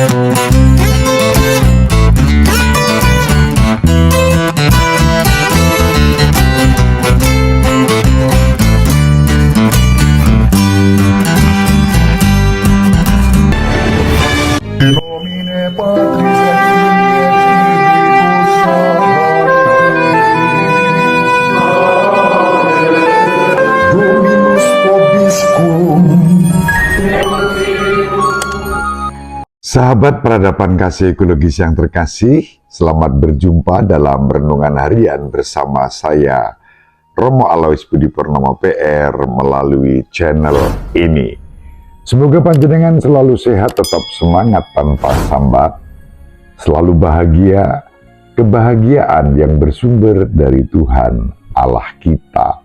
In nomine Patris et Filii et Spiritus Sancti. Dominus vobiscum. Sahabat peradaban kasih ekologis yang terkasih, selamat berjumpa dalam renungan harian bersama saya, Romo Alois Budi Purnomo PR, melalui channel ini. Semoga panjenengan selalu sehat, tetap semangat tanpa sambat, selalu bahagia, kebahagiaan yang bersumber dari Tuhan Allah kita.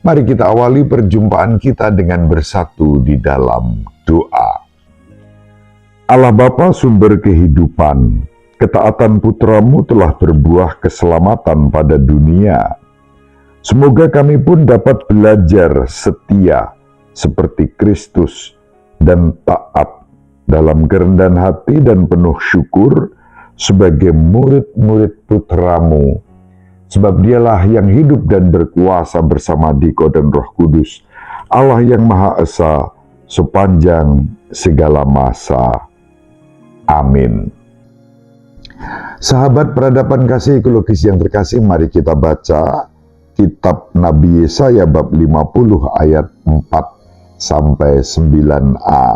Mari kita awali perjumpaan kita dengan bersatu di dalam doa. Allah Bapa sumber kehidupan, ketaatan putra-Mu telah berbuah keselamatan pada dunia. Semoga kami pun dapat belajar setia seperti Kristus dan taat dalam kerendahan hati dan penuh syukur sebagai murid-murid putra-Mu. Sebab Dialah yang hidup dan berkuasa bersama Diko dan Roh Kudus, Allah yang Maha Esa sepanjang segala masa. Amin. Sahabat peradaban kasih ekologis yang terkasih, mari kita baca kitab Nabi Yesaya bab 50 ayat 4 sampai 9a.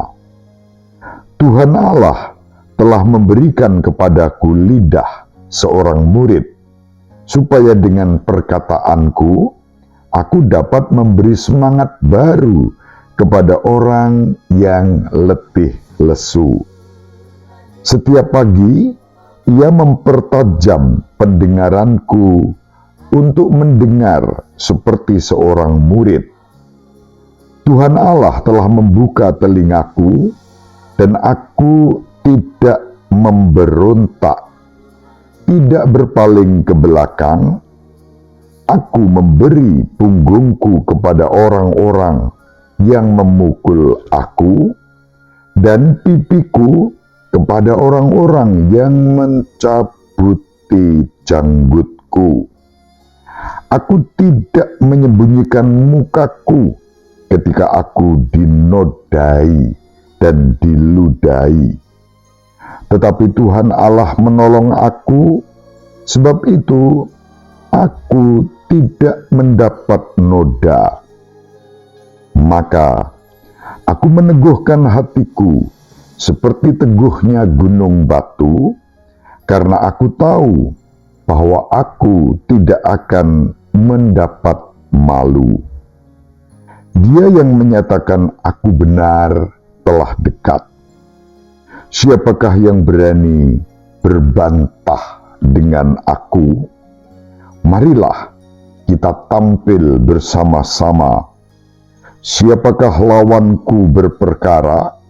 Tuhan Allah telah memberikan kepadaku lidah seorang murid, supaya dengan perkataanku aku dapat memberi semangat baru kepada orang yang letih lesu. Setiap pagi ia mempertajam pendengaranku untuk mendengar seperti seorang murid. Tuhan Allah telah membuka telingaku dan aku tidak memberontak, tidak berpaling ke belakang. Aku memberi punggungku kepada orang-orang yang memukul aku dan pipiku kepada orang-orang yang mencabuti janggutku. Aku tidak menyembunyikan mukaku ketika aku dinodai dan diludahi. Tetapi Tuhan Allah menolong aku, sebab itu aku tidak mendapat noda. Maka aku meneguhkan hatiku seperti teguhnya gunung batu, karena aku tahu bahwa aku tidak akan mendapat malu. Dia yang menyatakan aku benar telah dekat. Siapakah yang berani berbantah dengan aku? Marilah kita tampil bersama-sama. Siapakah lawanku berperkara?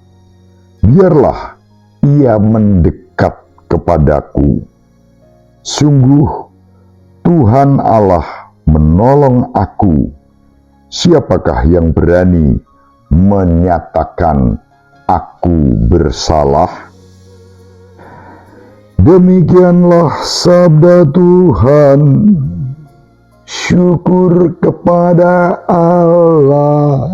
Biarlah ia mendekat kepadaku. Sungguh Tuhan Allah menolong aku. Siapakah yang berani menyatakan aku bersalah? Demikianlah sabda Tuhan. Syukur kepada Allah.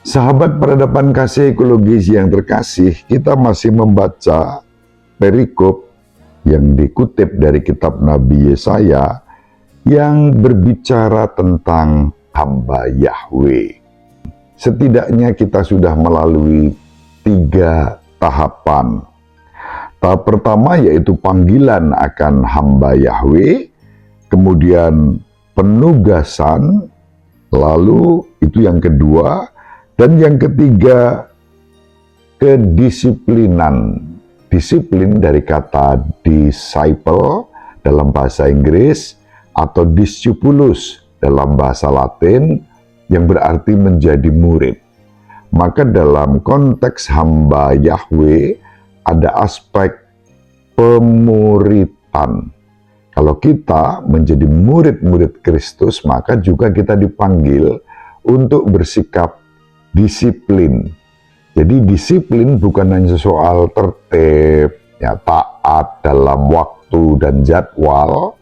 Sahabat peradaban kasih ekologis yang terkasih, kita masih membaca perikop yang dikutip dari kitab Nabi Yesaya yang berbicara tentang hamba Yahweh. Setidaknya kita sudah melalui 3 tahapan. Tahap pertama yaitu panggilan akan hamba Yahweh, kemudian penugasan, lalu itu yang kedua, dan yang ketiga kedisiplinan. Disiplin dari kata disciple dalam bahasa Inggris atau discipulus dalam bahasa Latin yang berarti menjadi murid. Maka dalam konteks hamba Yahweh ada aspek pemuritan. Kalau kita menjadi murid-murid Kristus, maka juga kita dipanggil untuk bersikap disiplin. Jadi disiplin bukan hanya soal tertib, ya, taat dalam waktu dan jadwal,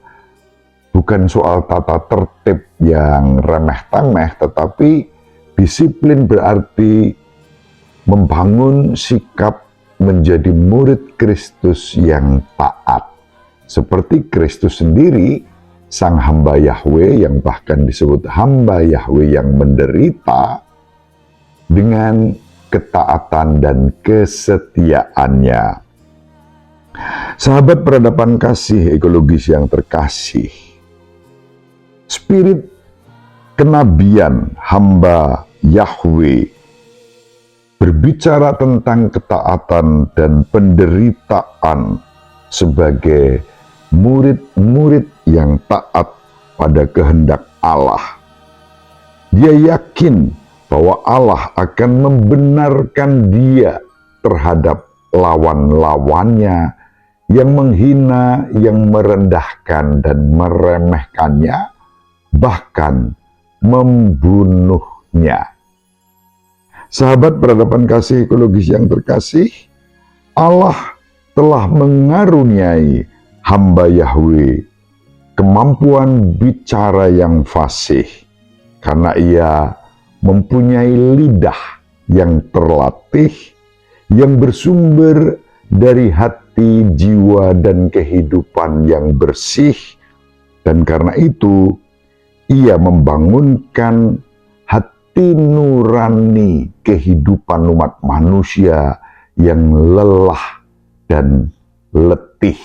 bukan soal tata tertib yang remeh-temeh, tetapi disiplin berarti membangun sikap menjadi murid Kristus yang taat. Seperti Kristus sendiri, sang hamba Yahweh yang bahkan disebut hamba Yahweh yang menderita dengan ketaatan dan kesetiaannya. Sahabat peradaban kasih ekologis yang terkasih, spirit kenabian hamba Yahweh berbicara tentang ketaatan dan penderitaan sebagai murid-murid yang taat pada kehendak Allah. Dia yakin bahwa Allah akan membenarkan dia terhadap lawan-lawannya yang menghina, yang merendahkan dan meremehkannya, bahkan membunuhnya. Sahabat peradaban kasih ekologis yang terkasih, Allah telah mengaruniai hamba Yahweh kemampuan bicara yang fasih karena ia mempunyai lidah yang terlatih, yang bersumber dari hati, jiwa, dan kehidupan yang bersih. Dan karena itu, ia membangunkan hati nurani kehidupan umat manusia yang lelah dan letih.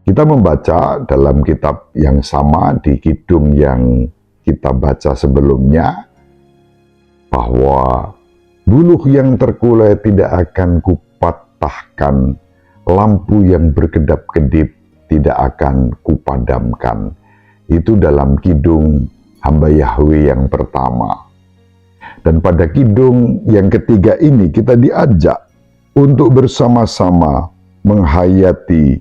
Kita membaca dalam kitab yang sama di kidung yang kita baca sebelumnya, bahwa buluh yang terkulai tidak akan kupatahkan, lampu yang berkedap-kedip tidak akan kupadamkan. Itu dalam kidung hamba Yahweh yang pertama. Dan pada kidung yang ketiga ini kita diajak untuk bersama-sama menghayati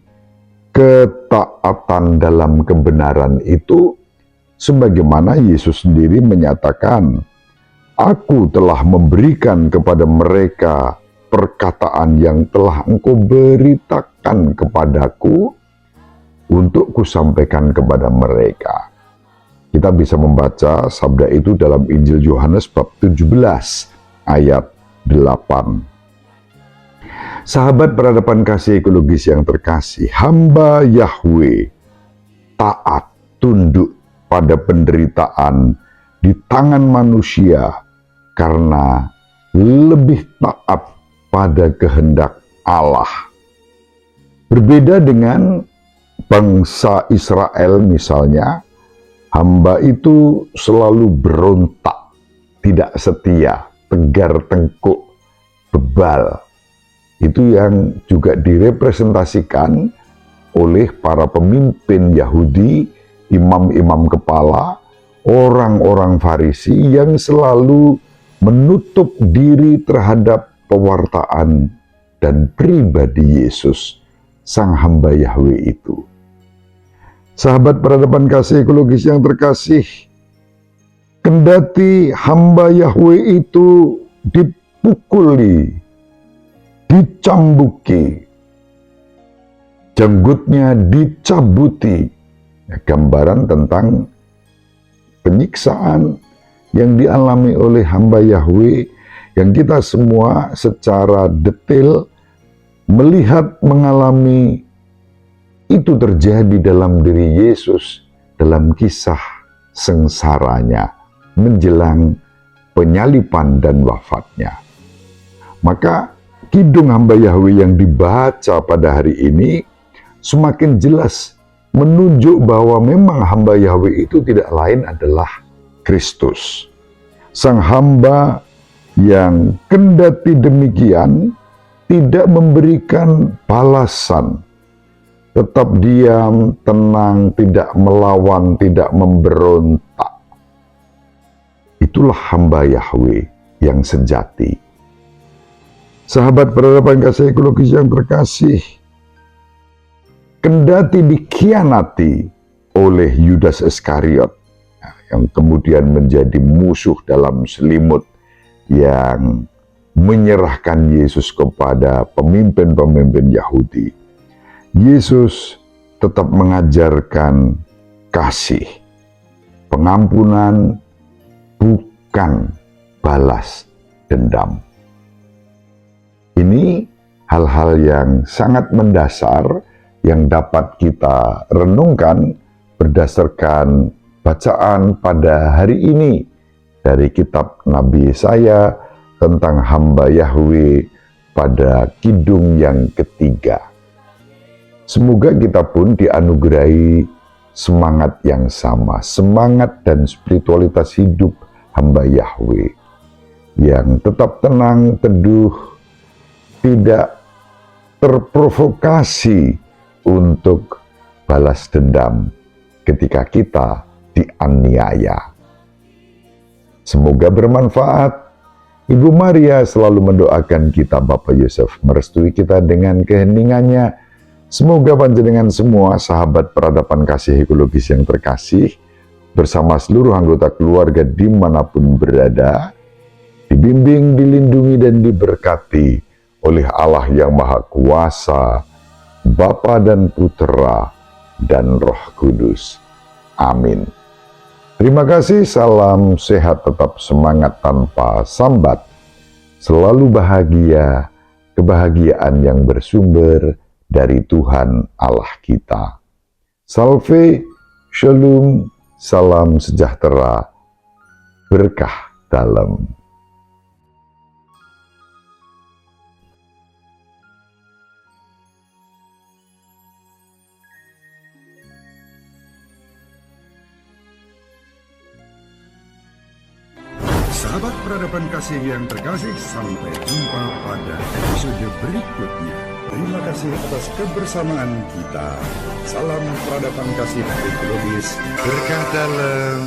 ketaatan dalam kebenaran itu, sebagaimana Yesus sendiri menyatakan, "Aku telah memberikan kepada mereka perkataan yang telah engkau beritakan kepadaku untuk kusampaikan kepada mereka." Kita bisa membaca sabda itu dalam Injil Yohanes bab 17 ayat 8. Sahabat peradaban kasih ekologis yang terkasih, hamba Yahweh taat, tunduk pada penderitaan di tangan manusia karena lebih taat pada kehendak Allah. Berbeda dengan bangsa Israel misalnya, hamba itu selalu berontak, tidak setia, tegar tengkuk, bebal. Itu yang juga direpresentasikan oleh para pemimpin Yahudi, imam-imam kepala, orang-orang Farisi yang selalu menutup diri terhadap pewartaan dan pribadi Yesus, sang hamba Yahweh itu. Sahabat peradaban kasih ekologis yang terkasih, kendati hamba Yahweh itu dipukuli, dicambuki, janggutnya dicabuti, gambaran tentang penyiksaan yang dialami oleh hamba Yahweh, yang kita semua secara detail melihat, mengalami itu terjadi dalam diri Yesus dalam kisah sengsaranya menjelang penyaliban dan wafatnya. Maka kidung hamba Yahweh yang dibaca pada hari ini semakin jelas menunjuk bahwa memang hamba Yahweh itu tidak lain adalah Kristus. Sang hamba yang kendati demikian tidak memberikan balasan, tetap diam, tenang, tidak melawan, tidak memberontak. Itulah hamba Yahweh yang sejati. Sahabat peradaban kasih ekologis yang terkasih, kendati dikhianati oleh Yudas Iskariot, yang kemudian menjadi musuh dalam selimut yang menyerahkan Yesus kepada pemimpin-pemimpin Yahudi, Yesus tetap mengajarkan kasih, pengampunan, bukan balas dendam. Ini hal-hal yang sangat mendasar yang dapat kita renungkan berdasarkan bacaan pada hari ini dari kitab Nabi Yesaya tentang hamba Yahweh pada kidung yang ketiga. Semoga kita pun dianugerahi semangat yang sama, semangat dan spiritualitas hidup hamba Yahweh yang tetap tenang, teduh, tidak terprovokasi untuk balas dendam ketika kita dianiaya. Semoga bermanfaat. Ibu Maria selalu mendoakan kita, Bapak Yosef merestui kita dengan keheningannya. Semoga panjenengan semua sahabat peradaban kasih ekologis yang terkasih, bersama seluruh anggota keluarga dimanapun berada, dibimbing, dilindungi, dan diberkati oleh Allah yang Maha Kuasa, Bapa dan Putera dan Roh Kudus. Amin. Terima kasih, salam sehat, tetap semangat tanpa sambat, selalu bahagia, kebahagiaan yang bersumber dari Tuhan Allah kita. Salve, shalom, salam sejahtera, berkah dalam. Sahabat peradaban kasih yang terkasih, sampai jumpa pada episode berikutnya. Terima kasih atas kebersamaan kita. Salam peradaban kasih ekologis, berkah dalam.